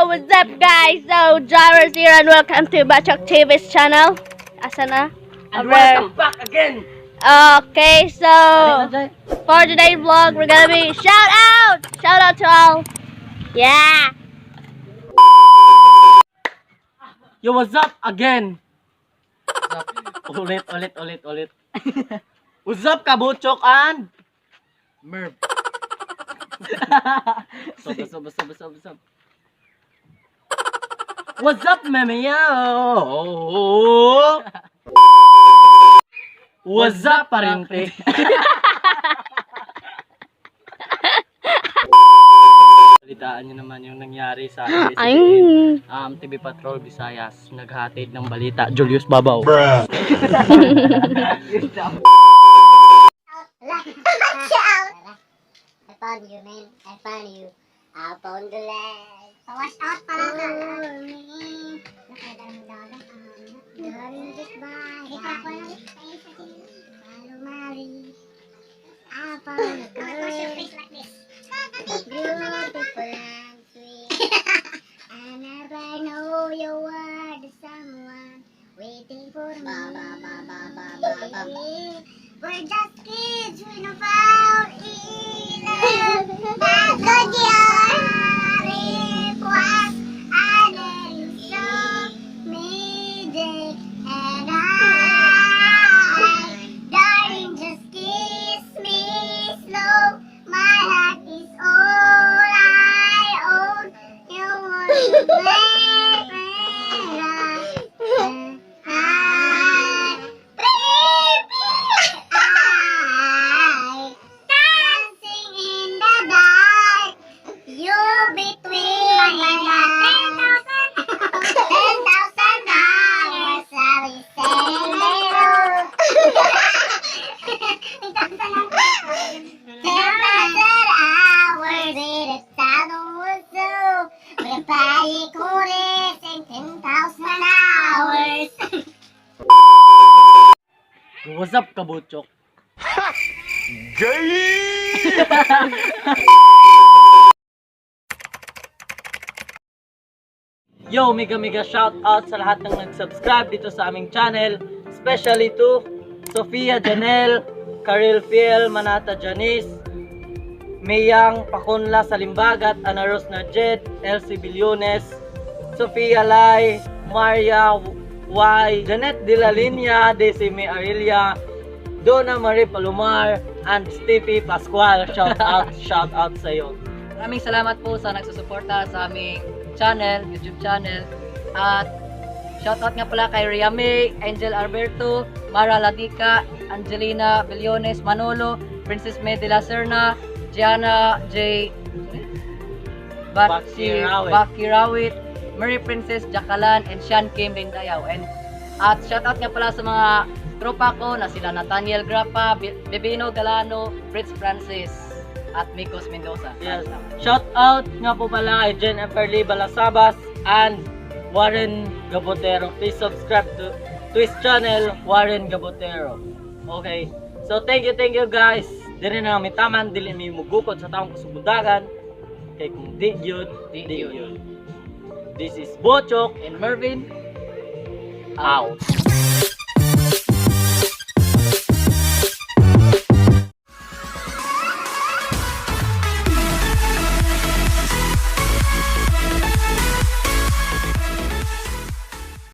what's up guys? So, Jaros here and welcome to Bachok TV's channel. Asa na? And welcome back again. Okay, so for today's vlog, we're gonna be shout out to all. Yeah. Yo, what's up again? Ulit. What's up, Kabuchok and Merv? Sob. What's up, Memeo? What's up, Parente? Balitaan nyo naman yung nangyari sa TV Patrol Visayas. Naghatid ng balita, Julius Babaw. Bruh. I found you, man. I found you. I found the land. Watch out para for me. Darling, just by. Malumari. I found a girl. Beautiful and sweet. I never know you were the someone waiting for me. We're just kids we know found in love. But your request I let you show me day and I. Darling, just kiss me slow. My heart is all I own. You want to make me dancing in the dark. You between my $10,000 I will hours. What's up, Kabuchok? Yo, mega shout out sa lahat ng nag-subscribe dito sa aming channel, especially to Sofia Janel, Karil Fiel, Manata Janice, Mayang Pakunla Salimbagat, Ana Ros Najed, Elsie Billones, Sofia Lai, Maria Y, Janet De La Linya, Decime Arilia, Donna Marie Palomar, and Stevie Pascual. Shout out sa iyo. Maraming salamat po sa nagsusuporta sa aming channel, YouTube channel. At shoutout nga pala kay Ria May, Angel Alberto, Mara Ladica, Angelina Billones, Manolo, Princess May de la Serna, Gianna J. Bakirawit, Mary Princess Jakalan, and Sean Kim Lindayaw. At shoutout nga pala sa mga tropa ko na sila Nathaniel Grappa, Bebino Galano, Fritz Francis, at Mikos Mendoza. Yes. Shout out nga po pala kay Jen Everly Balasabas and Warren Gabotero. Please subscribe to his channel, Warren Gabotero. Okay. So thank you guys. Dili na kami taman, dili mi mugukod sa taong kasubundagan. Kay kung di yun. This is Bochok And Mervin, out.